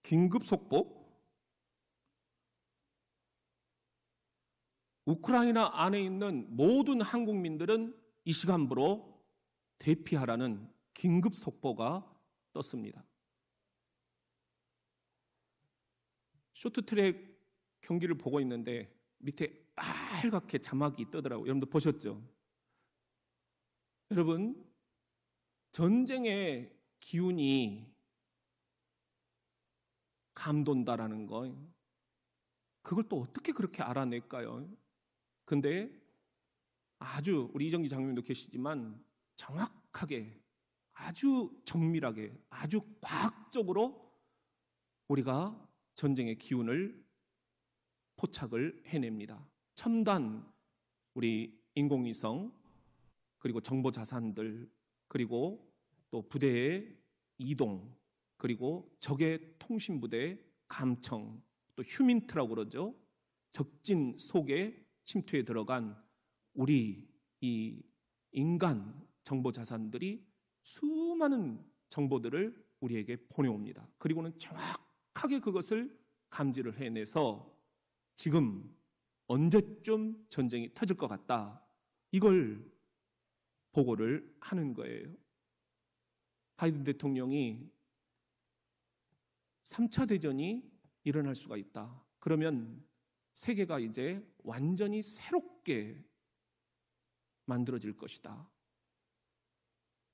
긴급 속보? 우크라이나 안에 있는 모든 한국민들은 이 시간부로 대피하라는 긴급 속보가 떴습니다. 쇼트트랙 경기를 보고 있는데 밑에 빨갛게 자막이 뜨더라고요. 여러분들 보셨죠? 여러분, 전쟁의 기운이 감돈다라는 거, 그걸 또 어떻게 그렇게 알아낼까요? 근데 아주 우리 이정기 장로님도 계시지만 정확하게, 아주 정밀하게, 아주 과학적으로 우리가 전쟁의 기운을 포착을 해냅니다. 첨단 우리 인공위성, 그리고 정보 자산들, 그리고 또 부대의 이동, 그리고 적의 통신부대 감청, 또 휴민트라고 그러죠. 적진 속에 침투해 들어간 우리 이 인간 정보 자산들이 수많은 정보들을 우리에게 보내옵니다. 그리고는 정확하게 그것을 감지를 해내서 지금 언제쯤 전쟁이 터질 것 같다, 이걸 보고를 하는 거예요. 바이든 대통령이 3차 대전이 일어날 수가 있다. 그러면 세계가 이제 완전히 새롭게 만들어질 것이다.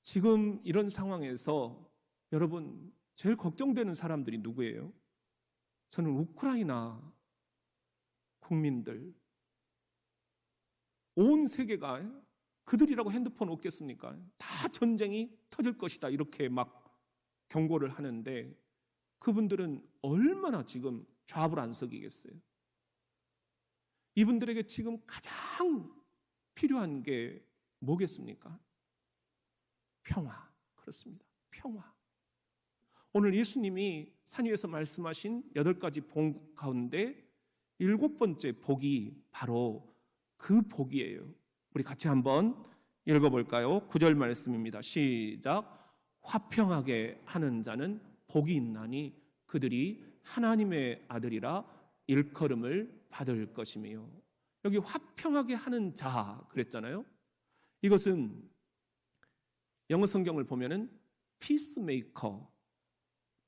지금 이런 상황에서 여러분, 제일 걱정되는 사람들이 누구예요? 저는 우크라이나 국민들, 온 세계가 그들이라고 핸드폰 없겠습니까? 다 전쟁이 터질 것이다, 이렇게 막 경고를 하는데 그분들은 얼마나 지금 좌불안석이겠어요? 이분들에게 지금 가장 필요한 게 뭐겠습니까? 평화. 그렇습니다. 평화. 오늘 예수님이 산 위에서 말씀하신 8가지 복 가운데 7번째 복이 바로 그 복이에요. 우리 같이 한번 읽어볼까요? 9절 말씀입니다. 시작. 화평하게 하는 자는 복이 있나니 그들이 하나님의 아들이라 일컬음을 받을 것이며. 여기 화평하게 하는 자 그랬잖아요. 이것은 영어 성경을 보면은 피스메이커,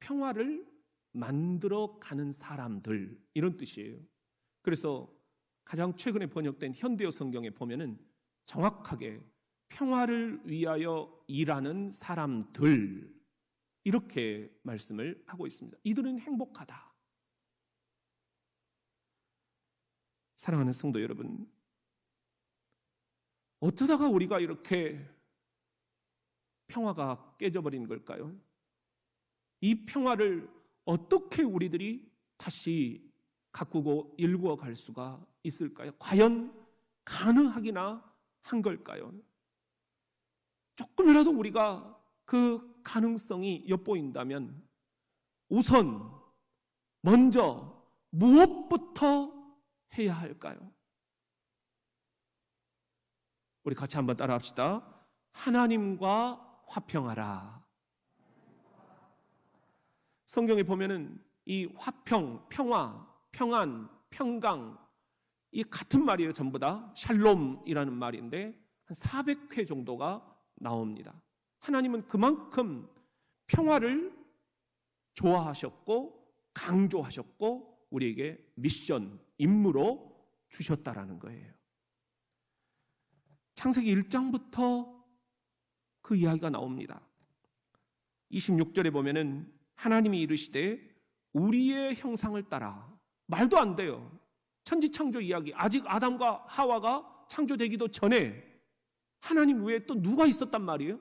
평화를 만들어 가는 사람들, 이런 뜻이에요. 그래서 가장 최근에 번역된 현대어 성경에 보면은 정확하게 평화를 위하여 일하는 사람들, 이렇게 말씀을 하고 있습니다. 이들은 행복하다. 사랑하는 성도 여러분, 어쩌다가 우리가 이렇게 평화가 깨져버린 걸까요? 이 평화를 어떻게 우리들이 다시 가꾸고 일구어 갈 수가 있을까요? 과연 가능하기나 한 걸까요? 조금이라도 우리가 그 가능성이 엿보인다면 우선 먼저 무엇부터 해야 할까요? 우리 같이 한번 따라합시다. 하나님과 화평하라. 성경에 보면은 이 화평, 평화, 평안, 평강, 이 같은 말이에요. 전부 다 샬롬이라는 말인데 한 400회 정도가 나옵니다. 하나님은 그만큼 평화를 좋아하셨고 강조하셨고 우리에게 미션, 임무로 주셨다라는 거예요. 창세기 1장부터 그 이야기가 나옵니다. 26절에 보면은 하나님이 이르시되 우리의 형상을 따라. 말도 안 돼요. 천지창조 이야기, 아직 아담과 하와가 창조되기도 전에 하나님 외에 또 누가 있었단 말이에요?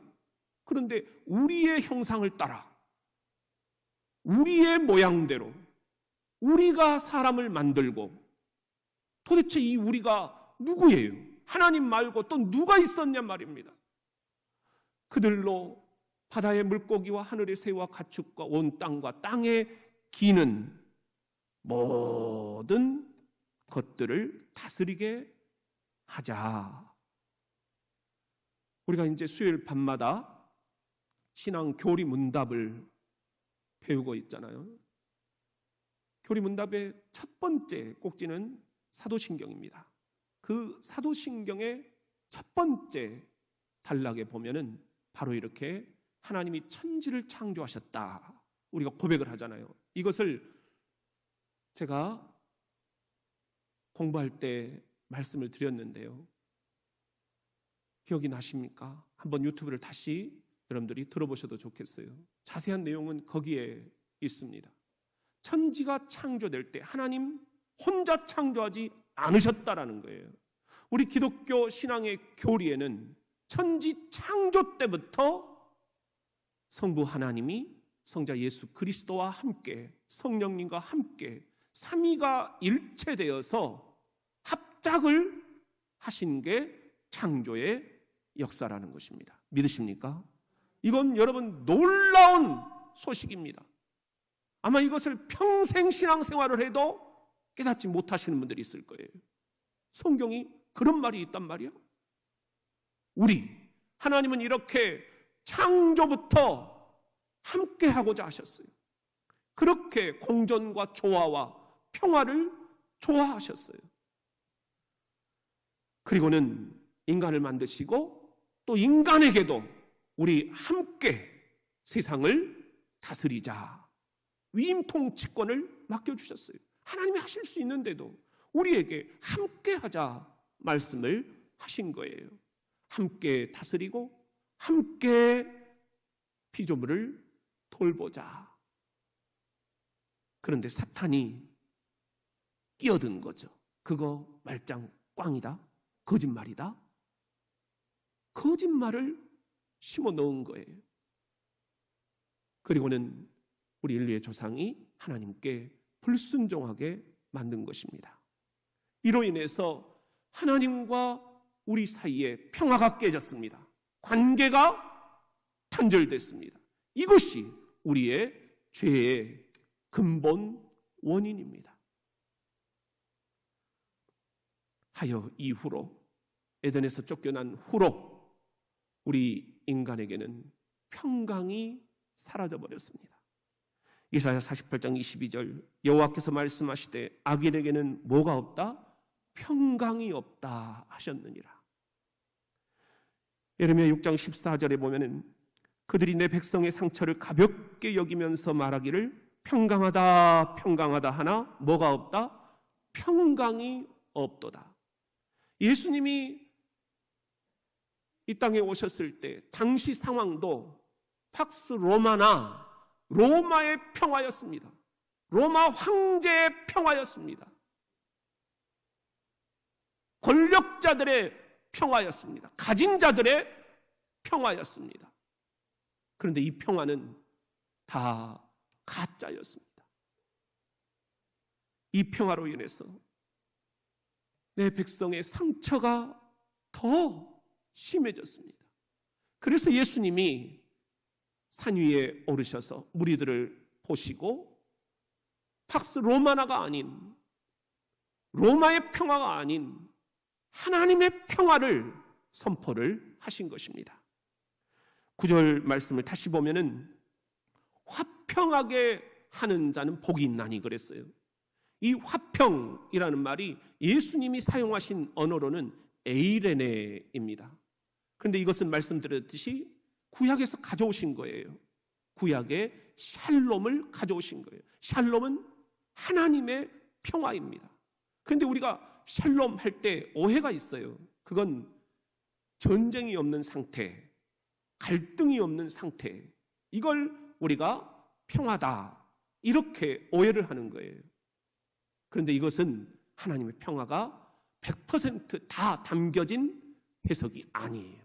그런데 우리의 형상을 따라, 우리의 모양대로 우리가 사람을 만들고, 도대체 이 우리가 누구예요? 하나님 말고 또 누가 있었냔 말입니다. 그들로 바다의 물고기와 하늘의 새와 가축과 온 땅과 땅에 기는 모든 것들을 다스리게 하자. 우리가 이제 수요일 밤마다 신앙 교리 문답을 배우고 있잖아요. 교리문답의 첫 번째 꼭지는 사도신경입니다. 그 사도신경의 첫 번째 단락에 보면은 바로 이렇게 하나님이 천지를 창조하셨다, 우리가 고백을 하잖아요. 이것을 제가 공부할 때 말씀을 드렸는데요. 기억이 나십니까? 한번 유튜브를 다시 여러분들이 들어보셔도 좋겠어요. 자세한 내용은 거기에 있습니다. 천지가 창조될 때 하나님 혼자 창조하지 않으셨다라는 거예요. 우리 기독교 신앙의 교리에는 천지 창조 때부터 성부 하나님이 성자 예수 그리스도와 함께 성령님과 함께 삼위가 일체되어서 합작을 하신 게 창조의 역사라는 것입니다. 믿으십니까? 이건 여러분 놀라운 소식입니다. 아마 이것을 평생 신앙생활을 해도 깨닫지 못하시는 분들이 있을 거예요. 성경이 그런 말이 있단 말이야. 하나님은 이렇게 창조부터 함께 하고자 하셨어요. 그렇게 공존과 조화와 평화를 좋아하셨어요. 그리고는 인간을 만드시고 또 인간에게도 우리 함께 세상을 다스리자 위임 통치권을 맡겨주셨어요. 하나님이 하실 수 있는데도 우리에게 함께 하자 말씀을 하신 거예요. 함께 다스리고 함께 피조물을 돌보자. 그런데 사탄이 끼어든 거죠. 그거 말짱 꽝이다, 거짓말이다, 거짓말을 심어 넣은 거예요. 그리고는 우리 인류의 조상이 하나님께 불순종하게 만든 것입니다. 이로 인해서 하나님과 우리 사이에 평화가 깨졌습니다. 관계가 단절됐습니다. 이것이 우리의 죄의 근본 원인입니다. 하여 이후로, 에덴에서 쫓겨난 후로 우리 인간에게는 평강이 사라져버렸습니다. 이사야 48장 22절, 여호와께서 말씀하시되 악인에게는 뭐가 없다? 평강이 없다 하셨느니라. 예레미야 6장 14절에 보면은 그들이 내 백성의 상처를 가볍게 여기면서 말하기를 평강하다 평강하다 하나 뭐가 없다? 평강이 없도다. 예수님이 이 땅에 오셨을 때 당시 상황도 팍스 로마나 로마의 평화였습니다. 로마 황제의 평화였습니다. 권력자들의 평화였습니다. 가진 자들의 평화였습니다. 그런데 이 평화는 다 가짜였습니다. 이 평화로 인해서 내 백성의 상처가 더 심해졌습니다. 그래서 예수님이 산 위에 오르셔서 무리들을 보시고 팍스 로마나가 아닌, 로마의 평화가 아닌 하나님의 평화를 선포를 하신 것입니다. 9절 말씀을 다시 보면은 화평하게 하는 자는 복이 있나니 그랬어요. 이 화평이라는 말이 예수님이 사용하신 언어로는 에이레네입니다. 그런데 이것은 말씀드렸듯이 구약에서 가져오신 거예요. 구약의 샬롬을 가져오신 거예요. 샬롬은 하나님의 평화입니다. 그런데 우리가 샬롬 할 때 오해가 있어요. 그건 전쟁이 없는 상태, 갈등이 없는 상태, 이걸 우리가 평화다 이렇게 오해를 하는 거예요. 그런데 이것은 하나님의 평화가 100% 다 담겨진 해석이 아니에요.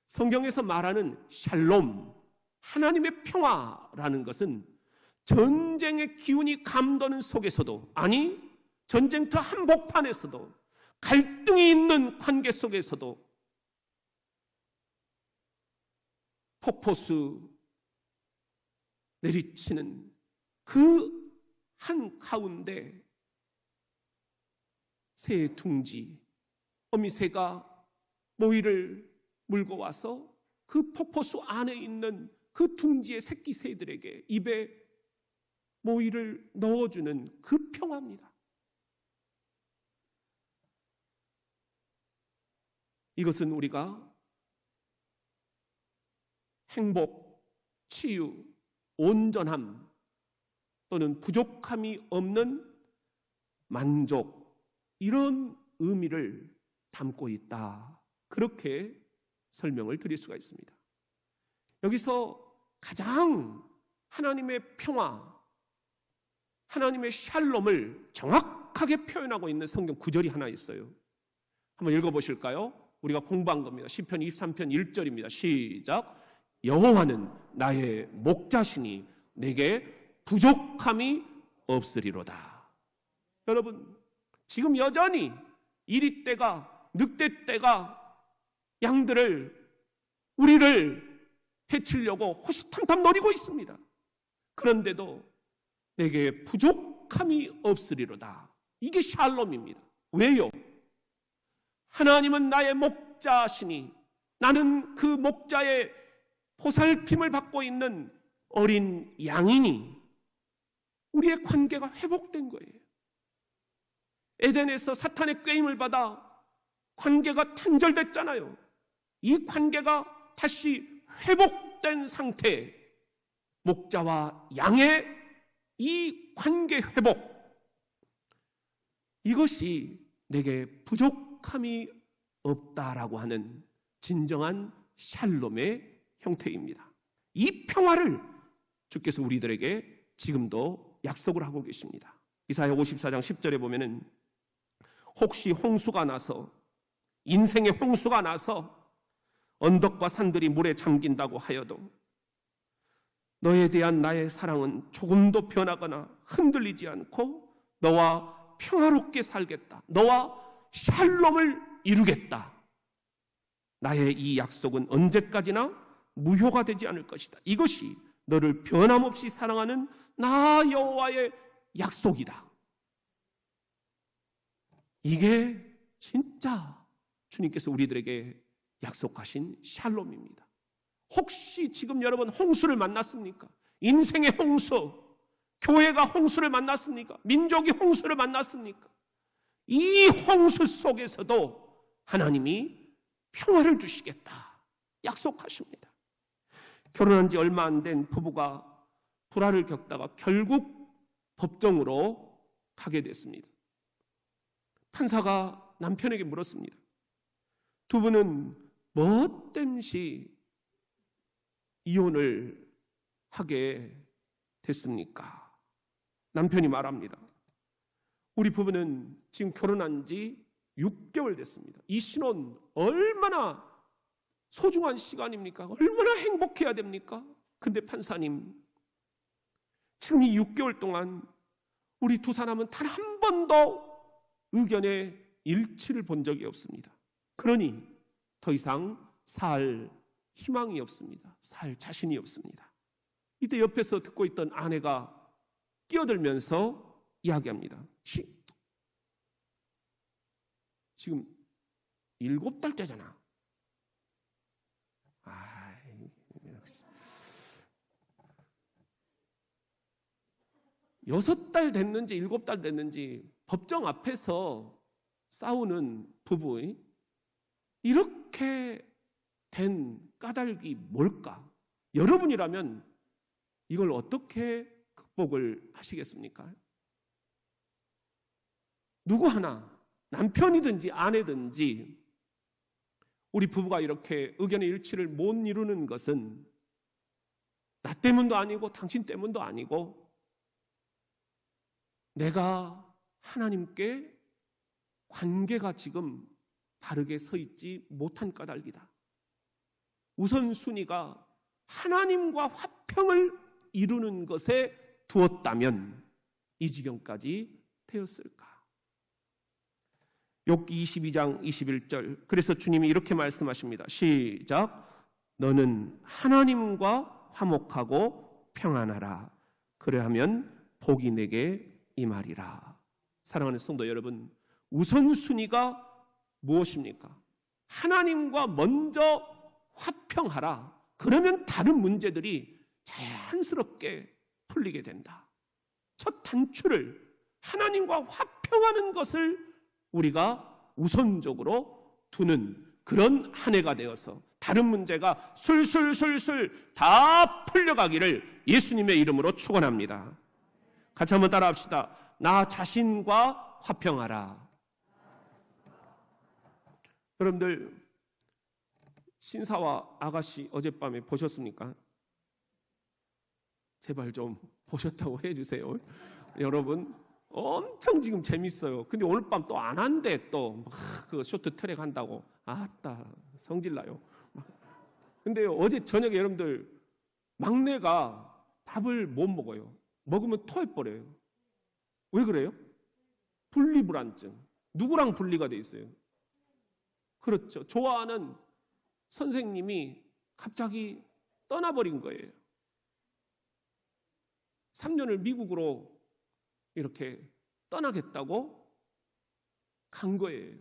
성경에서 말하는 샬롬, 하나님의 평화라는 것은 전쟁의 기운이 감도는 속에서도, 아니 전쟁터 한복판에서도, 갈등이 있는 관계 속에서도 폭포수 내리치는 그 한가운데 새의 둥지, 어미새가 모이를 물고 와서 그 폭포수 안에 있는 그 둥지의 새끼 새들에게 입에 모이를 넣어주는 그 평화입니다. 이것은 우리가 행복, 치유, 온전함 또는 부족함이 없는 만족, 이런 의미를 담고 있다, 그렇게 설명을 드릴 수가 있습니다. 여기서 가장 하나님의 평화, 하나님의 샬롬을 정확하게 표현하고 있는 성경 구절이 하나 있어요. 한번 읽어보실까요? 우리가 공부한 겁니다. 시편 23편 1절입니다. 시작. 여호와는 나의 목자시니 내게 부족함이 없으리로다. 여러분, 지금 여전히 이리떼가, 늑대떼가 우리를 해치려고 호시탐탐 노리고 있습니다. 그런데도 내게 부족함이 없으리로다. 이게 샬롬입니다. 왜요? 하나님은 나의 목자시니, 나는 그 목자의 보살핌을 받고 있는 어린 양이니 우리의 관계가 회복된 거예요. 에덴에서 사탄의 꾀임을 받아 관계가 단절됐잖아요. 이 관계가 다시 회복된 상태, 목자와 양의 이 관계 회복, 이것이 내게 부족함이 없다라고 하는 진정한 샬롬의 형태입니다. 이 평화를 주께서 우리들에게 지금도 약속을 하고 계십니다. 이사야 54장 10절에 보면은 혹시 홍수가 나서, 인생의 홍수가 나서 언덕과 산들이 물에 잠긴다고 하여도 너에 대한 나의 사랑은 조금도 변하거나 흔들리지 않고 너와 평화롭게 살겠다, 너와 샬롬을 이루겠다. 나의 이 약속은 언제까지나 무효가 되지 않을 것이다. 이것이 너를 변함없이 사랑하는 나 여호와의 약속이다. 이게 진짜 주님께서 우리들에게 약속하신 샬롬입니다. 혹시 지금 여러분 홍수를 만났습니까? 인생의 홍수, 교회가 홍수를 만났습니까? 민족이 홍수를 만났습니까? 이 홍수 속에서도 하나님이 평화를 주시겠다 약속하십니다. 결혼한 지 얼마 안 된 부부가 불화를 겪다가 결국 법정으로 가게 됐습니다. 판사가 남편에게 물었습니다. 두 분은 뭐 땜시 이혼을 하게 됐습니까? 남편이 말합니다. 우리 부부는 지금 결혼한 지 6개월 됐습니다. 이 신혼 얼마나 소중한 시간입니까? 얼마나 행복해야 됩니까? 근데 판사님, 지금 이 6개월 동안 우리 두 사람은 단 한 번도 의견의 일치를 본 적이 없습니다. 그러니 더 이상 살 희망이 없습니다. 살 자신이 없습니다. 이때 옆에서 듣고 있던 아내가 끼어들면서 이야기합니다. 지금 7달째잖아. 6달 됐는지 7달 됐는지 법정 앞에서 싸우는 부부, 이렇게 된 까닭이 뭘까? 여러분이라면 이걸 어떻게 극복을 하시겠습니까? 누구 하나, 남편이든지 아내든지 우리 부부가 이렇게 의견의 일치를 못 이루는 것은 나 때문도 아니고 당신 때문도 아니고 내가 하나님께 관계가 지금 바르게 서 있지 못한 까닭이다. 우선순위가 하나님과 화평을 이루는 것에 두었다면 이 지경까지 되었을까? 욥기 22장 21절, 그래서 주님이 이렇게 말씀하십니다. 시작. 너는 하나님과 화목하고 평안하라. 그래하면 복이 내게 임하리라. 사랑하는 성도 여러분, 우선순위가 무엇입니까? 하나님과 먼저 화평하라, 그러면 다른 문제들이 자연스럽게 풀리게 된다. 첫 단추를 하나님과 화평하는 것을 우리가 우선적으로 두는 그런 한 해가 되어서 다른 문제가 술술술술 다 풀려가기를 예수님의 이름으로 축원합니다. 같이 한번 따라합시다. 나 자신과 화평하라. 여러분들 신사와 아가씨 어젯밤에 보셨습니까? 제발 좀 보셨다고 해주세요. 여러분 엄청 지금 재밌어요. 근데 오늘 밤 또 안 한대. 또 그 쇼트트랙 한다고. 아따 성질나요. 근데 어제 저녁에 여러분들 막내가 밥을 못 먹어요. 먹으면 토해버려요. 왜 그래요? 분리불안증. 누구랑 분리가 돼 있어요? 그렇죠. 좋아하는 선생님이 갑자기 떠나버린 거예요. 3년을 미국으로 이렇게 떠나겠다고 간 거예요.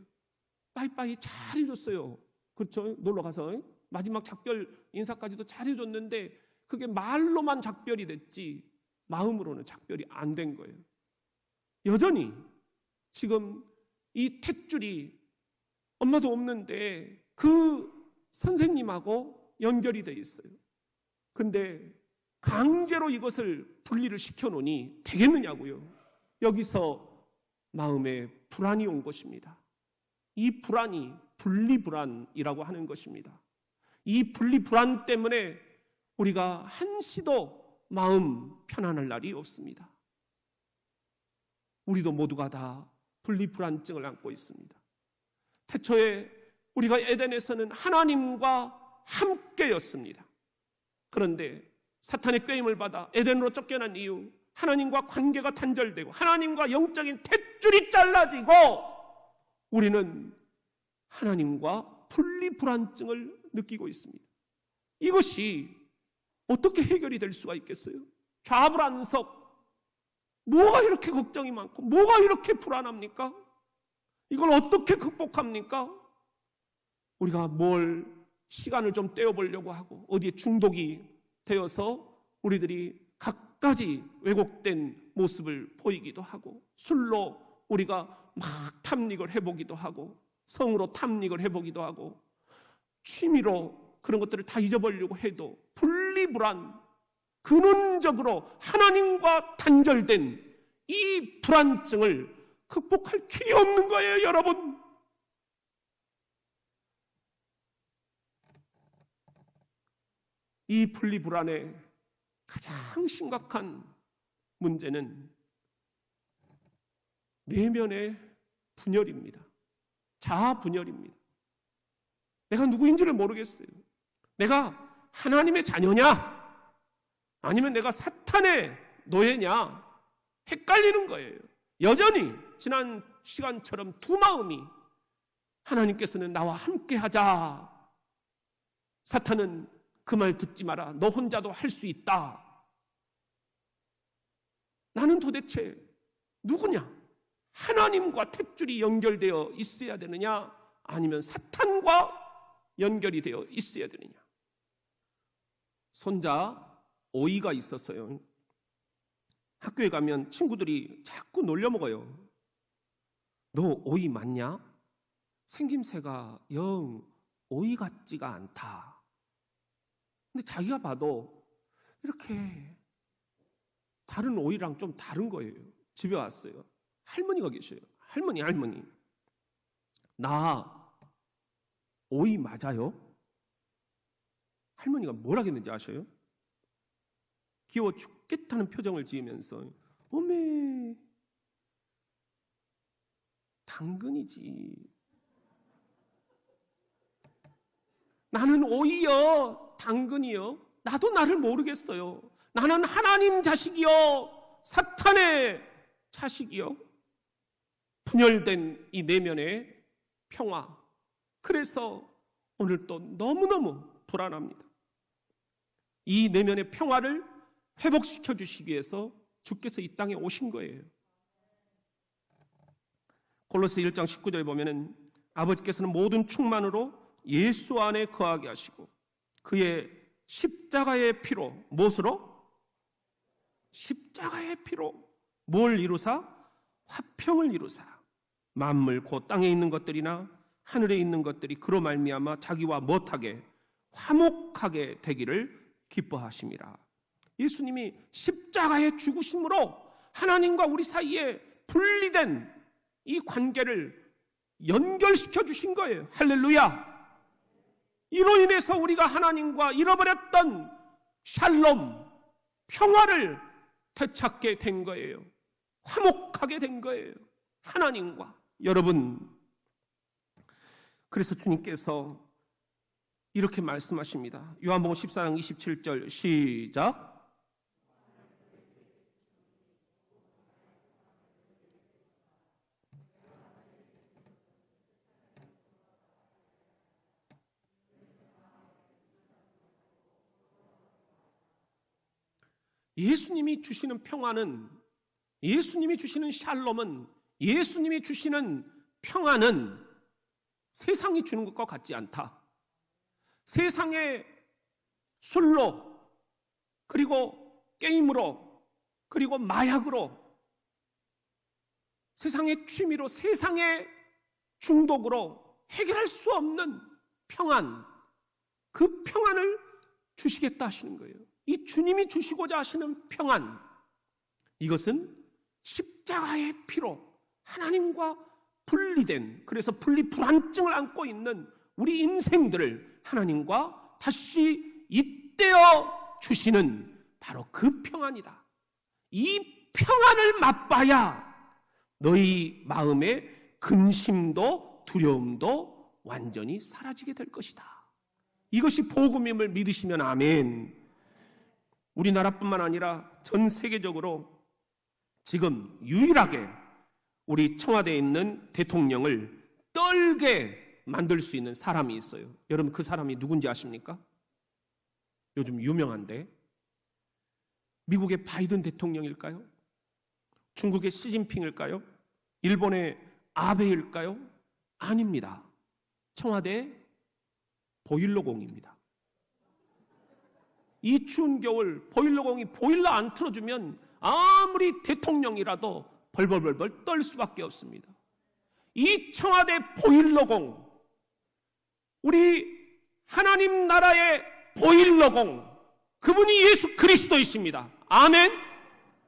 빠이빠이 잘 해줬어요. 그렇죠? 놀러 가서 마지막 작별 인사까지도 잘 해줬는데 그게 말로만 작별이 됐지 마음으로는 작별이 안 된 거예요. 여전히 지금 이 탯줄이 엄마도 없는데 그 선생님하고 연결이 돼 있어요. 근데 강제로 이것을 분리를 시켜놓으니 되겠느냐고요. 여기서 마음에 불안이 온 것입니다. 이 불안이 분리불안이라고 하는 것입니다. 이 분리불안 때문에 우리가 한시도 마음 편안할 날이 없습니다. 우리도 모두가 다 분리불안증을 안고 있습니다. 태초에 우리가 에덴에서는 하나님과 함께였습니다. 그런데 사탄의 꾀임을 받아 에덴으로 쫓겨난 이후 하나님과 관계가 단절되고 하나님과 영적인 탯줄이 잘라지고 우리는 하나님과 분리불안증을 느끼고 있습니다. 이것이 어떻게 해결이 될 수가 있겠어요? 좌불안석. 뭐가 이렇게 걱정이 많고 뭐가 이렇게 불안합니까? 이걸 어떻게 극복합니까? 우리가 뭘 시간을 좀 때워보려고 하고 어디에 중독이 되어서 우리들이 갖가지 왜곡된 모습을 보이기도 하고 술로 우리가 막 탐닉을 해보기도 하고 성으로 탐닉을 해보기도 하고 취미로 그런 것들을 다 잊어버리려고 해도 분리불안, 근원적으로 하나님과 단절된 이 불안증을 극복할 길이 없는 거예요, 여러분. 이 분리불안의 가장 심각한 문제는 내면의 분열입니다. 자아 분열입니다. 내가 누구인지를 모르겠어요. 내가 하나님의 자녀냐? 아니면 내가 사탄의 노예냐? 헷갈리는 거예요. 여전히 지난 시간처럼 두 마음이 하나님께서는 나와 함께 하자. 사탄은 그 말 듣지 마라. 너 혼자도 할 수 있다. 나는 도대체 누구냐? 하나님과 탯줄이 연결되어 있어야 되느냐? 아니면 사탄과 연결이 되어 있어야 되느냐? 손자 오이가 있었어요. 학교에 가면 친구들이 자꾸 놀려먹어요. 너 오이 맞냐? 생김새가 영 오이 같지가 않다. 근데 자기가 봐도 이렇게 다른 오이랑 좀 다른 거예요. 집에 왔어요. 할머니가 계셔요. 할머니. 나 오이 맞아요? 할머니가 뭘 하겠는지 아셔요? 귀여워 죽겠다는 표정을 지으면서 어메 당근이지. 나는 오이요 당근이요? 나도 나를 모르겠어요. 나는 하나님 자식이요 사탄의 자식이요? 분열된 이 내면의 평화. 그래서 오늘 또 너무너무 불안합니다. 이 내면의 평화를 회복시켜 주시기 위해서 주께서 이 땅에 오신 거예요. 골로새 1장 19절에 보면은 아버지께서는 모든 충만으로 예수 안에 거하게 하시고 그의 십자가의 피로, 무엇으로? 십자가의 피로 뭘 이루사? 화평을 이루사 만물 곧 땅에 있는 것들이나 하늘에 있는 것들이 그로 말미암아 자기와 못하게 화목하게 되기를 기뻐하심이라. 예수님이 십자가의 죽으심으로 하나님과 우리 사이에 분리된 이 관계를 연결시켜 주신 거예요. 할렐루야. 이로 인해서 우리가 하나님과 잃어버렸던 샬롬, 평화를 되찾게 된 거예요. 화목하게 된 거예요. 하나님과. 여러분, 그래서 주님께서 이렇게 말씀하십니다. 요한복음 14장 27절 시작. 예수님이 주시는 평화는, 예수님이 주시는 샬롬은, 예수님이 주시는 평화는 세상이 주는 것과 같지 않다. 세상의 술로, 그리고 게임으로, 그리고 마약으로, 세상의 취미로, 세상의 중독으로 해결할 수 없는 평안, 그 평안을 주시겠다 하시는 거예요. 이 주님이 주시고자 하시는 평안, 이것은 십자가의 피로 하나님과 분리된, 그래서 분리불안증을 안고 있는 우리 인생들을 하나님과 다시 잇대어 주시는 바로 그 평안이다. 이 평안을 맛봐야 너희 마음의 근심도 두려움도 완전히 사라지게 될 것이다. 이것이 복음임을 믿으시면 아멘. 우리나라뿐만 아니라 전 세계적으로 지금 유일하게 우리 청와대에 있는 대통령을 떨게 만들 수 있는 사람이 있어요. 여러분, 그 사람이 누군지 아십니까? 요즘 유명한데, 미국의 바이든 대통령일까요? 중국의 시진핑일까요? 일본의 아베일까요? 아닙니다. 청와대 보일러공입니다. 이 추운 겨울 보일러공이 보일러 안 틀어주면 아무리 대통령이라도 벌벌벌벌 떨 수밖에 없습니다. 이 청와대 보일러공, 우리 하나님 나라의 보일러공, 그분이 예수 그리스도이십니다. 아멘?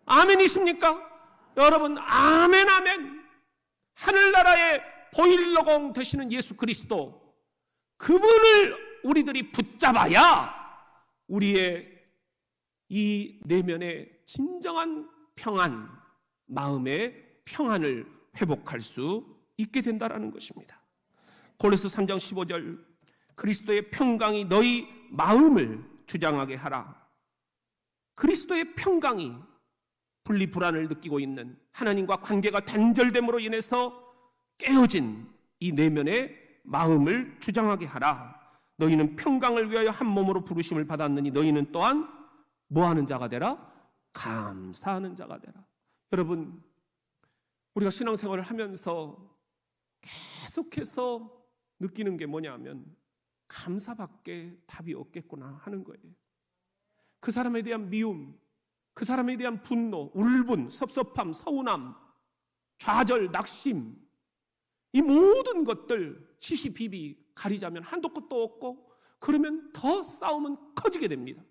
아멘이십니까? 여러분, 아멘, 아멘. 하늘나라의 보일러공 되시는 예수 그리스도, 그분을 우리들이 붙잡아야 우리의 이 내면의 진정한 평안, 마음의 평안을 회복할 수 있게 된다는 것입니다. 골로새 3장 15절, 그리스도의 평강이 너희 마음을 주장하게 하라. 그리스도의 평강이 분리불안을 느끼고 있는, 하나님과 관계가 단절됨으로 인해서 깨어진 이 내면의 마음을 주장하게 하라. 너희는 평강을 위하여 한 몸으로 부르심을 받았느니 너희는 또한 뭐하는 자가 되라? 감사하는 자가 되라. 여러분, 우리가 신앙생활을 하면서 계속해서 느끼는 게 뭐냐면 감사밖에 답이 없겠구나 하는 거예요. 그 사람에 대한 미움, 그 사람에 대한 분노, 울분, 섭섭함, 서운함, 좌절, 낙심, 이 모든 것들 시시비비 가리자면 한도 끝도 없고, 그러면 더 싸움은 커지게 됩니다.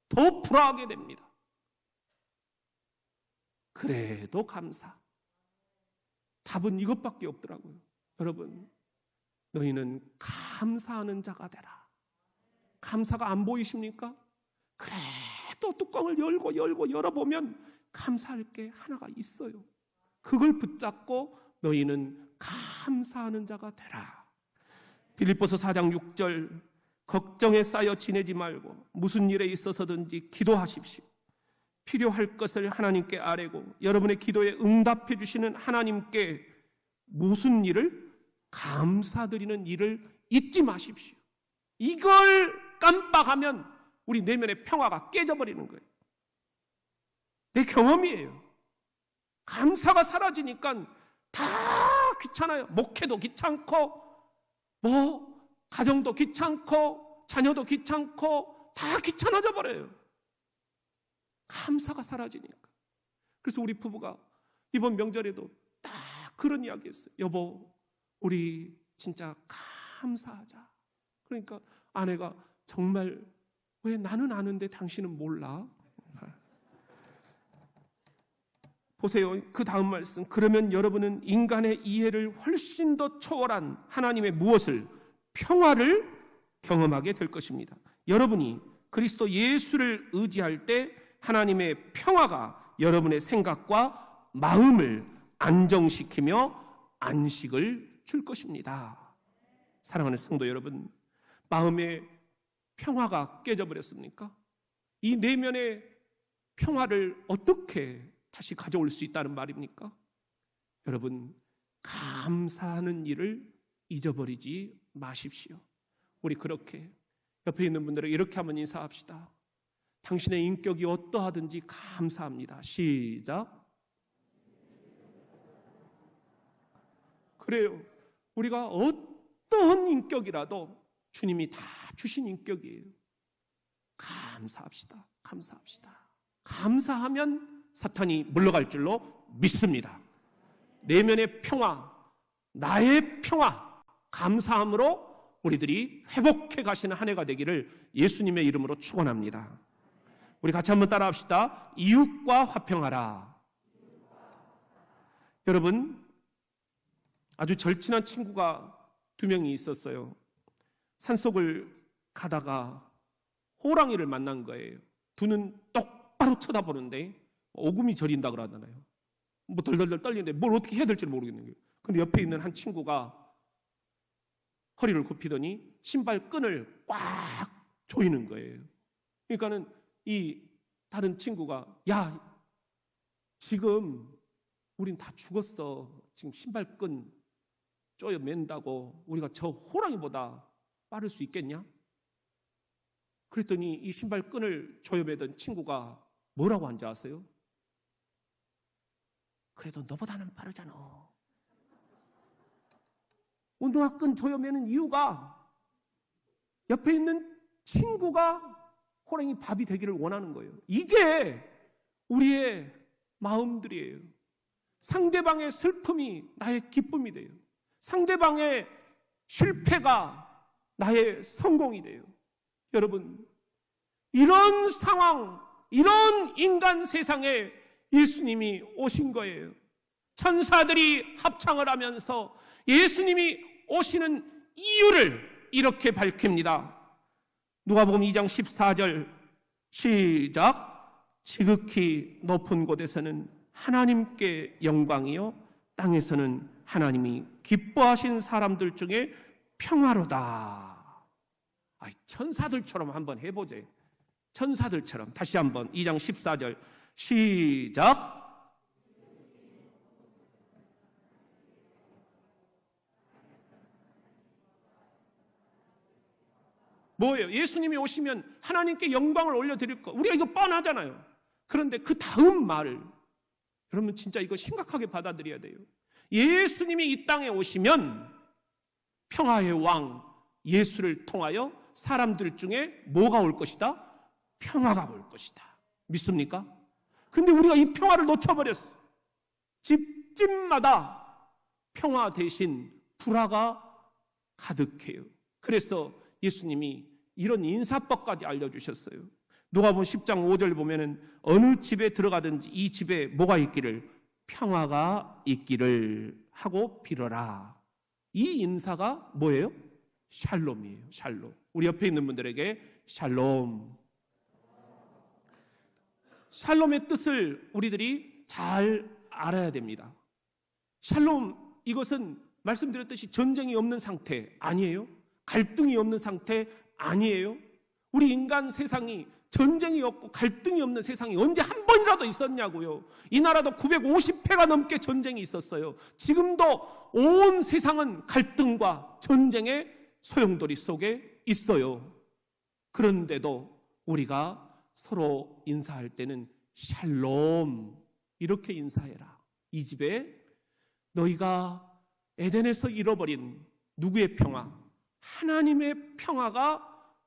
더 불화하게 됩니다. 그래도 감사. 답은 이것밖에 없더라고요. 여러분, 너희는 감사하는 자가 되라. 감사가 안 보이십니까? 그래도 뚜껑을 열고 열어보면 감사할 게 하나가 있어요. 그걸 붙잡고 너희는 감사하는 자가 되라. 빌립보서 4장 6절, 걱정에 쌓여 지내지 말고 무슨 일에 있어서든지 기도하십시오. 필요할 것을 하나님께 아뢰고 여러분의 기도에 응답해 주시는 하나님께 무슨 일을? 감사드리는 일을 잊지 마십시오. 이걸 깜빡하면 우리 내면의 평화가 깨져버리는 거예요. 내 경험이에요. 감사가 사라지니까 다 귀찮아요. 목회도 귀찮고, 가정도 귀찮고, 자녀도 귀찮고, 다 귀찮아져 버려요. 감사가 사라지니까. 그래서 우리 부부가 이번 명절에도 딱 그런 이야기 했어요. 여보, 우리 진짜 감사하자. 그러니까 아내가 정말 왜 나는 아는데 당신은 몰라? 보세요. 그 다음 말씀. 그러면 여러분은 인간의 이해를 훨씬 더 초월한 하나님의 무엇을? 평화를 경험하게 될 것입니다. 여러분이 그리스도 예수를 의지할 때 하나님의 평화가 여러분의 생각과 마음을 안정시키며 안식을 줄 것입니다. 사랑하는 성도 여러분, 마음의 평화가 깨져버렸습니까? 이 내면의 평화를 어떻게 다시 가져올 수 있다는 말입니까? 여러분, 감사하는 일을 잊어버리지 마십시오. 우리 그렇게 옆에 있는 분들에게 이렇게 한번 인사합시다. 당신의 인격이 어떠하든지 감사합니다. 시작. 그래요. 우리가 어떠한 인격이라도 주님이 다 주신 인격이에요. 감사합시다. 감사합시다. 감사하면 사탄이 물러갈 줄로 믿습니다. 내면의 평화, 나의 평화, 감사함으로 우리들이 회복해 가시는 한 해가 되기를 예수님의 이름으로 축원합니다. 우리 같이 한번 따라합시다. 이웃과 화평하라. 여러분, 아주 절친한 친구가 2명이 있었어요. 산속을 가다가 호랑이를 만난 거예요. 두 눈 똑바로 쳐다보는데 오금이 저린다 그러잖아요. 뭐 덜덜덜 떨리는데 뭘 어떻게 해야 될지 모르겠는 거예요. 근데 옆에 있는 한 친구가 허리를 굽히더니 신발끈을 꽉 조이는 거예요. 그러니까는 이 다른 친구가, 야, 지금 우린 다 죽었어. 지금 신발끈 쪼여 맨다고 우리가 저 호랑이보다 빠를 수 있겠냐? 그랬더니 이 신발끈을 조여매던 친구가 뭐라고 한지 아세요? 그래도 너보다는 빠르잖아. 운동화끈 조여매는 이유가 옆에 있는 친구가 호랑이 밥이 되기를 원하는 거예요. 이게 우리의 마음들이에요. 상대방의 슬픔이 나의 기쁨이 돼요. 상대방의 실패가 나의 성공이 돼요. 여러분, 이런 상황, 이런 인간 세상에 예수님이 오신 거예요. 천사들이 합창을 하면서 예수님이 오시는 이유를 이렇게 밝힙니다. 누가복음 2장 14절 시작. 지극히 높은 곳에서는 하나님께 영광이요 땅에서는 하나님이 기뻐하신 사람들 중에 평화로다. 천사들처럼 한번 해보제. 천사들처럼 다시 한번 2장 14절 시작. 뭐예요? 예수님이 오시면 하나님께 영광을 올려드릴 거. 우리가 이거 뻔하잖아요. 그런데 그 다음 말을 여러분 진짜 이거 심각하게 받아들여야 돼요. 예수님이 이 땅에 오시면 평화의 왕 예수를 통하여 사람들 중에 뭐가 올 것이다? 평화가 올 것이다. 믿습니까? 근데 우리가 이 평화를 놓쳐버렸어. 집집마다 평화 대신 불화가 가득해요. 그래서 예수님이 이런 인사법까지 알려주셨어요. 누가복음 10장 5절 보면은 어느 집에 들어가든지 이 집에 뭐가 있기를? 평화가 있기를 하고 빌어라. 이 인사가 뭐예요? 샬롬이에요. 샬롬. 우리 옆에 있는 분들에게 샬롬. 샬롬의 뜻을 우리들이 잘 알아야 됩니다. 샬롬, 이것은 말씀드렸듯이 전쟁이 없는 상태 아니에요? 갈등이 없는 상태 아니에요? 우리 인간 세상이 전쟁이 없고 갈등이 없는 세상이 언제 한 번이라도 있었냐고요. 이 나라도 950회가 넘게 전쟁이 있었어요. 지금도 온 세상은 갈등과 전쟁의 소용돌이 속에 있어요. 그런데도 우리가 서로 인사할 때는 샬롬 이렇게 인사해라. 이 집에 너희가 에덴에서 잃어버린 누구의 평화? 하나님의 평화가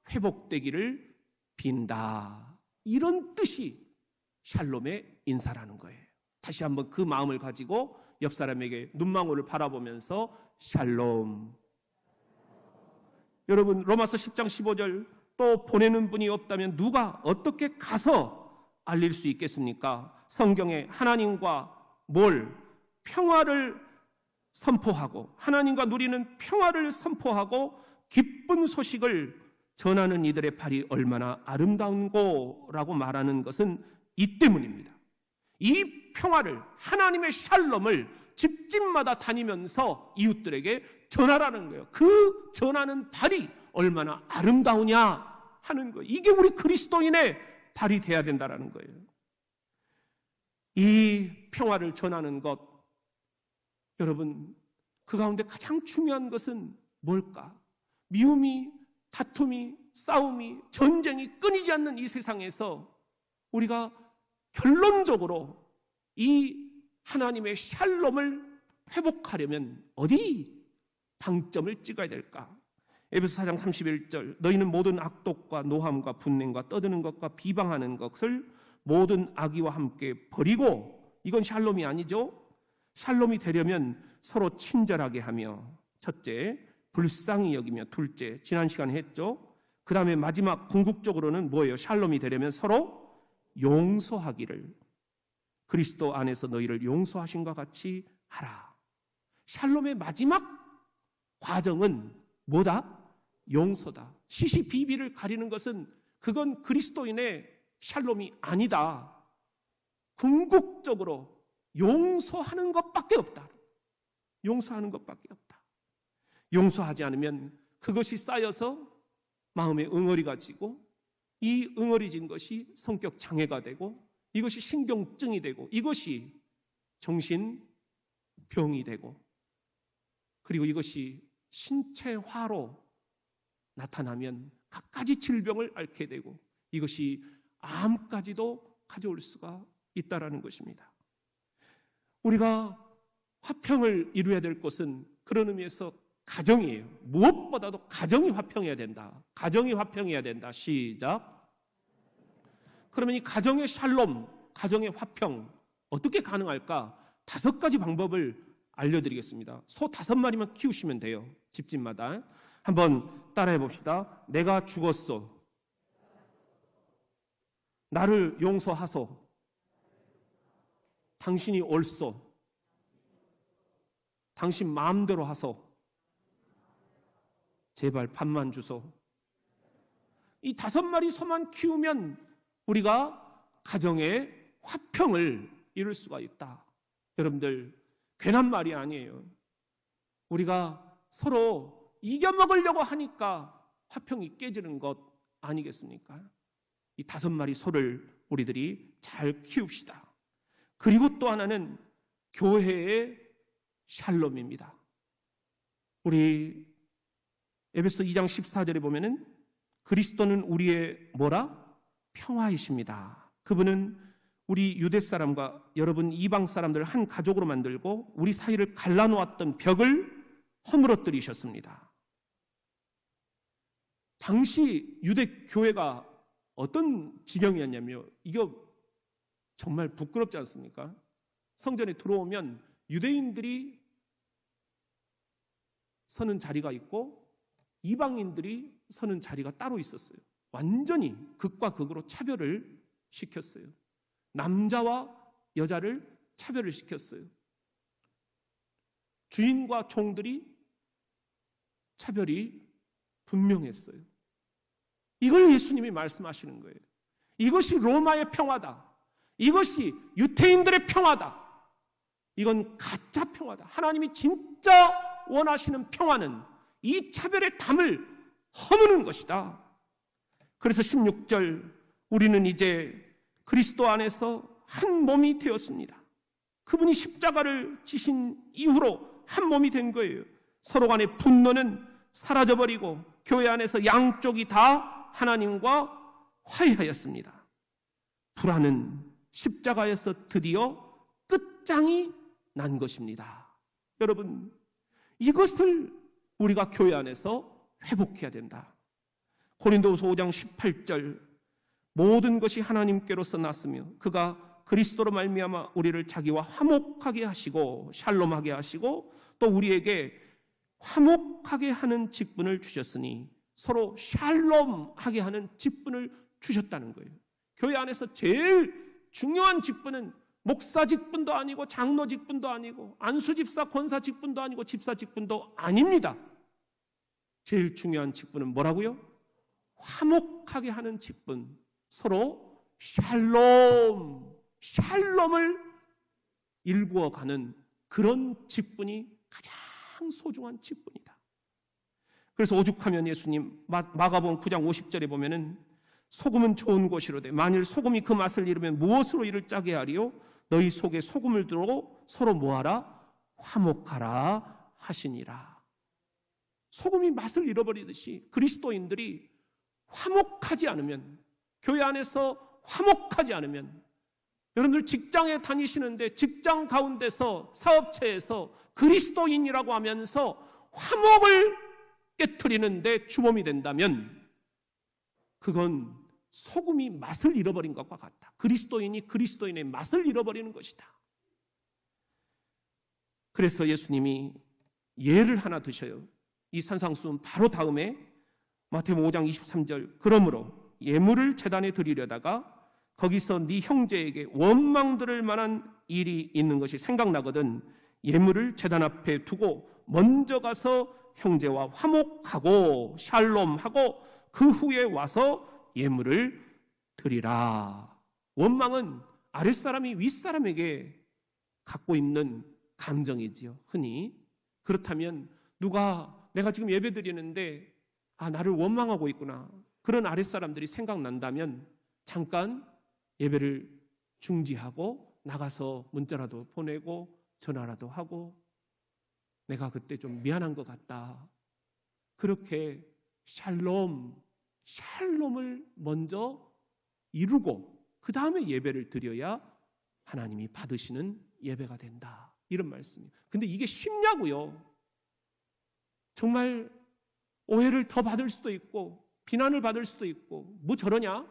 회복되기를 빈다. 이런 뜻이 샬롬의 인사라는 거예요. 다시 한번 그 마음을 가지고 옆 사람에게 눈망울을 바라보면서 샬롬. 여러분, 로마서 10장 15절, 또 보내는 분이 없다면 누가 어떻게 가서 알릴 수 있겠습니까? 성경에 하나님과 평화를 선포하고, 하나님과 누리는 평화를 선포하고 기쁜 소식을 전하는 이들의 발이 얼마나 아름다운고라고 말하는 것은 이 때문입니다. 이 평화를, 하나님의 샬롬을 집집마다 다니면서 이웃들에게 전하라는 거예요. 그 전하는 발이 얼마나 아름다우냐 하는 거예요. 이게 우리 그리스도인의 발이 돼야 된다는 거예요. 이 평화를 전하는 것, 여러분, 그 가운데 가장 중요한 것은 뭘까? 미움이, 다툼이, 싸움이, 전쟁이 끊이지 않는 이 세상에서 우리가 결론적으로 이 하나님의 샬롬을 회복하려면 어디 방점을 찍어야 될까? 에베소 4장 31절, 너희는 모든 악독과 노함과 분냉과 떠드는 것과 비방하는 것을 모든 악의와 함께 버리고, 이건 샬롬이 아니죠. 샬롬이 되려면 서로 친절하게 하며, 첫째, 불쌍히 여기며, 둘째, 지난 시간에 했죠. 그 다음에 마지막 궁극적으로는 뭐예요? 샬롬이 되려면 서로 용서하기를, 그리스도 안에서 너희를 용서하신 것 같이 하라. 샬롬의 마지막 과정은 뭐다? 용서다. 시시비비를 가리는 것은 그건 그리스도인의 샬롬이 아니다. 궁극적으로 용서하는 것밖에 없다. 용서하는 것밖에 없다. 용서하지 않으면 그것이 쌓여서 마음에 응어리가 지고, 이 응어리진 것이 성격 장애가 되고, 이것이 신경증이 되고, 이것이 정신병이 되고, 그리고 이것이 신체화로 나타나면 갖가지 질병을 앓게 되고, 이것이 암까지도 가져올 수가 있다는 것입니다. 우리가 화평을 이루어야 될 것은 그런 의미에서 가정이에요. 무엇보다도 가정이 화평해야 된다. 가정이 화평해야 된다. 시작. 그러면 이 가정의 샬롬, 가정의 화평 어떻게 가능할까? 5가지 방법을 알려드리겠습니다. 소 5마리만 키우시면 돼요. 집집마다. 한번 따라해 봅시다. 내가 죽었소. 나를 용서하소. 당신이 옳소. 당신 마음대로 하소. 제발 밥만 주소. 이 5마리 소만 키우면 우리가 가정의 화평을 이룰 수가 있다. 여러분들, 괜한 말이 아니에요. 우리가 서로 이겨먹으려고 하니까 화평이 깨지는 것 아니겠습니까? 이 5마리 소를 우리들이 잘 키웁시다. 그리고 또 하나는 교회의 샬롬입니다. 우리 에베소 2장 14절에 보면은 그리스도는 우리의 평화이십니다. 그분은 우리 유대 사람과 여러분 이방 사람들을 한 가족으로 만들고 우리 사이를 갈라놓았던 벽을 허물어뜨리셨습니다. 당시 유대 교회가 어떤 지경이었냐면요, 이거 정말 부끄럽지 않습니까? 성전에 들어오면 유대인들이 서는 자리가 있고 이방인들이 서는 자리가 따로 있었어요. 완전히 극과 극으로 차별을 시켰어요. 남자와 여자를 차별을 시켰어요. 주인과 종들이 차별이 분명했어요. 이걸 예수님이 말씀하시는 거예요. 이것이 로마의 평화다. 이것이 유태인들의 평화다. 이건 가짜 평화다. 하나님이 진짜 원하시는 평화는 이 차별의 담을 허무는 것이다. 그래서 16절, 우리는 이제 그리스도 안에서 한 몸이 되었습니다. 그분이 십자가를 지신 이후로 한 몸이 된 거예요. 서로 간의 분노는 사라져버리고 교회 안에서 양쪽이 다 하나님과 화해하였습니다. 불화는 십자가에서 드디어 끝장이 난 것입니다. 여러분, 이것을 우리가 교회 안에서 회복해야 된다. 고린도후서 5장 18절, 모든 것이 하나님께로서 났으며 그가 그리스도로 말미암아 우리를 자기와 화목하게 하시고 샬롬하게 하시고 또 우리에게 화목하게 하는 직분을 주셨으니 서로 샬롬하게 하는 직분을 주셨다는 거예요. 교회 안에서 제일 중요한 직분은 목사 직분도 아니고 장로 직분도 아니고 안수집사 권사 직분도 아니고 집사 직분도 아닙니다. 제일 중요한 직분은 뭐라고요? 화목하게 하는 직분, 서로 샬롬을 일구어가는 그런 직분이 가장 소중한 직분이다. 그래서 오죽하면 예수님 마가복음 9장 50절에 보면은 소금은 좋은 것이로되 만일 소금이 그 맛을 잃으면 무엇으로 이를 짜게 하리요? 너희 속에 소금을 두고 서로 뭐하라? 화목하라 하시니라. 소금이 맛을 잃어버리듯이 그리스도인들이 화목하지 않으면, 교회 안에서 화목하지 않으면, 여러분들 직장에 다니시는데 직장 가운데서 사업체에서 그리스도인이라고 하면서 화목을 깨트리는데 주범이 된다면 그건 소금이 맛을 잃어버린 것과 같다. 그리스도인이 그리스도인의 맛을 잃어버리는 것이다. 그래서 예수님이 예를 하나 드셔요. 이 산상수훈 바로 다음에 마태복음 5장 23절 그러므로 예물을 제단에 드리려다가 거기서 네 형제에게 원망 들을 만한 일이 있는 것이 생각나거든 예물을 제단 앞에 두고 먼저 가서 형제와 화목하고 샬롬하고 그 후에 와서 예물을 드리라. 원망은 아랫사람이 윗사람에게 갖고 있는 감정이지요. 흔히. 그렇다면 내가 지금 예배 드리는데 나를 원망하고 있구나. 그런 아랫사람들이 생각난다면 잠깐 예배를 중지하고 나가서 문자라도 보내고 전화라도 하고 내가 그때 좀 미안한 것 같다. 그렇게 샬롬을 먼저 이루고 그 다음에 예배를 드려야 하나님이 받으시는 예배가 된다. 이런 말씀이에요. 근데 이게 쉽냐고요? 정말 오해를 더 받을 수도 있고 비난을 받을 수도 있고 뭐 저러냐?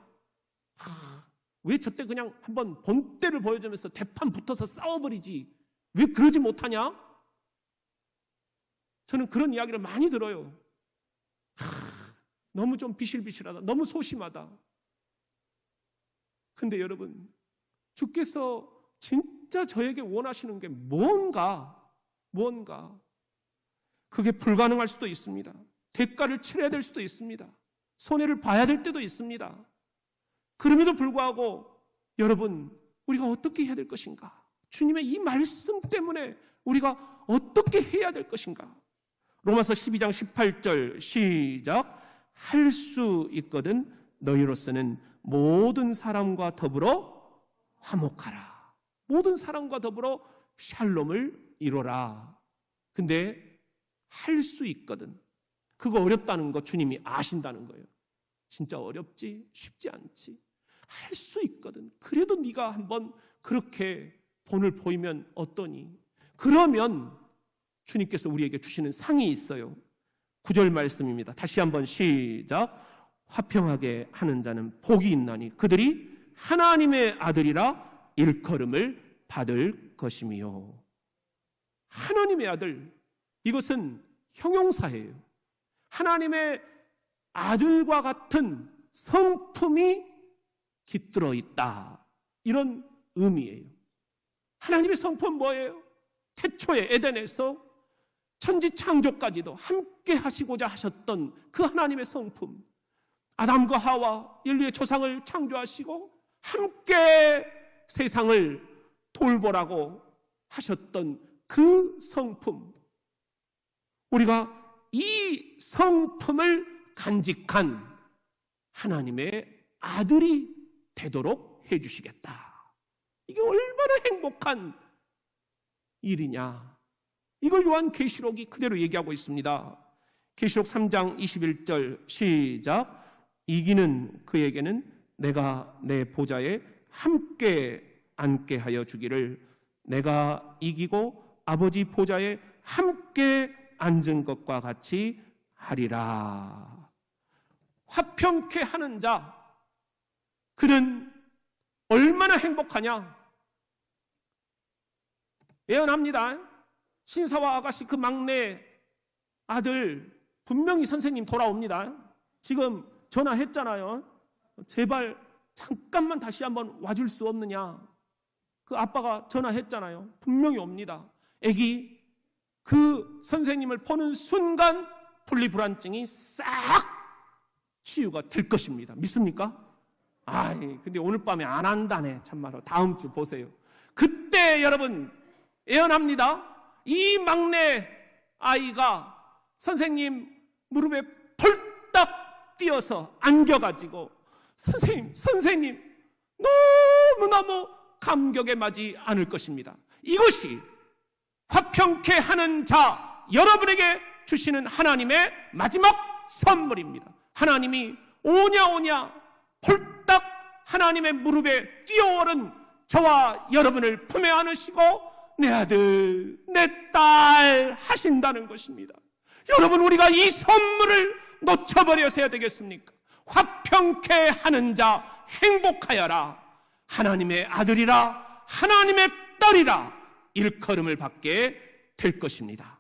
왜 저때 그냥 한번 본때를 보여주면서 대판 붙어서 싸워버리지 왜 그러지 못하냐? 저는 그런 이야기를 많이 들어요. 너무 좀 비실비실하다. 너무 소심하다. 근데 여러분, 주께서 진짜 저에게 원하시는 게 뭔가 그게 불가능할 수도 있습니다. 대가를 치러야 될 수도 있습니다. 손해를 봐야 될 때도 있습니다. 그럼에도 불구하고 여러분, 우리가 어떻게 해야 될 것인가? 주님의 이 말씀 때문에 우리가 어떻게 해야 될 것인가? 로마서 12장 18절 시작. 할 수 있거든 너희로서는 모든 사람과 더불어 화목하라. 모든 사람과 더불어 샬롬을 이루라. 근데 할 수 있거든. 그거 어렵다는 거 주님이 아신다는 거예요. 진짜 어렵지? 쉽지 않지? 할 수 있거든. 그래도 네가 한번 그렇게 본을 보이면 어떠니? 그러면 주님께서 우리에게 주시는 상이 있어요. 9절 말씀입니다. 다시 한번 시작. 화평하게 하는 자는 복이 있나니 그들이 하나님의 아들이라 일컬음을 받을 것이며. 하나님의 아들, 이것은 형용사예요. 하나님의 아들과 같은 성품이 깃들어 있다. 이런 의미예요. 하나님의 성품은 뭐예요? 태초에 에덴에서 천지 창조까지도 함께 하시고자 하셨던 그 하나님의 성품, 아담과 하와 인류의 조상을 창조하시고 함께 세상을 돌보라고 하셨던 그 성품, 우리가 이 성품을 간직한 하나님의 아들이 되도록 해주시겠다. 이게 얼마나 행복한 일이냐. 이걸 요한계시록이 그대로 얘기하고 있습니다. 계시록 3장 21절 시작. 이기는 그에게는 내가 내 보좌에 함께 앉게 하여 주기를, 내가 이기고 아버지 보좌에 함께 앉은 것과 같이 하리라. 화평케 하는 자, 그는 얼마나 행복하냐? 예언합니다. 신사와 아가씨 그 막내 아들 분명히 선생님 돌아옵니다. 지금 전화했잖아요. 제발 잠깐만 다시 한번 와줄 수 없느냐? 그 아빠가 전화했잖아요. 분명히 옵니다. 애기 그 선생님을 보는 순간 분리불안증이 싹 치유가 될 것입니다. 믿습니까? 근데 오늘 밤에 안 한다네. 참말로 다음 주 보세요. 그때 여러분 예언합니다. 이 막내 아이가 선생님 무릎에 펄딱 뛰어서 안겨가지고 선생님 너무너무 감격에 맞지 않을 것입니다. 이것이 화평케 하는 자 여러분에게 주시는 하나님의 마지막 선물입니다. 하나님이 오냐 펄딱 하나님의 무릎에 뛰어오른 저와 여러분을 품에 안으시고 내 아들 내 딸 하신다는 것입니다. 여러분 우리가 이 선물을 놓쳐버려서 해야 되겠습니까? 화평케 하는 자 행복하여라. 하나님의 아들이라 하나님의 딸이라 일컬음을 받게 될 것입니다.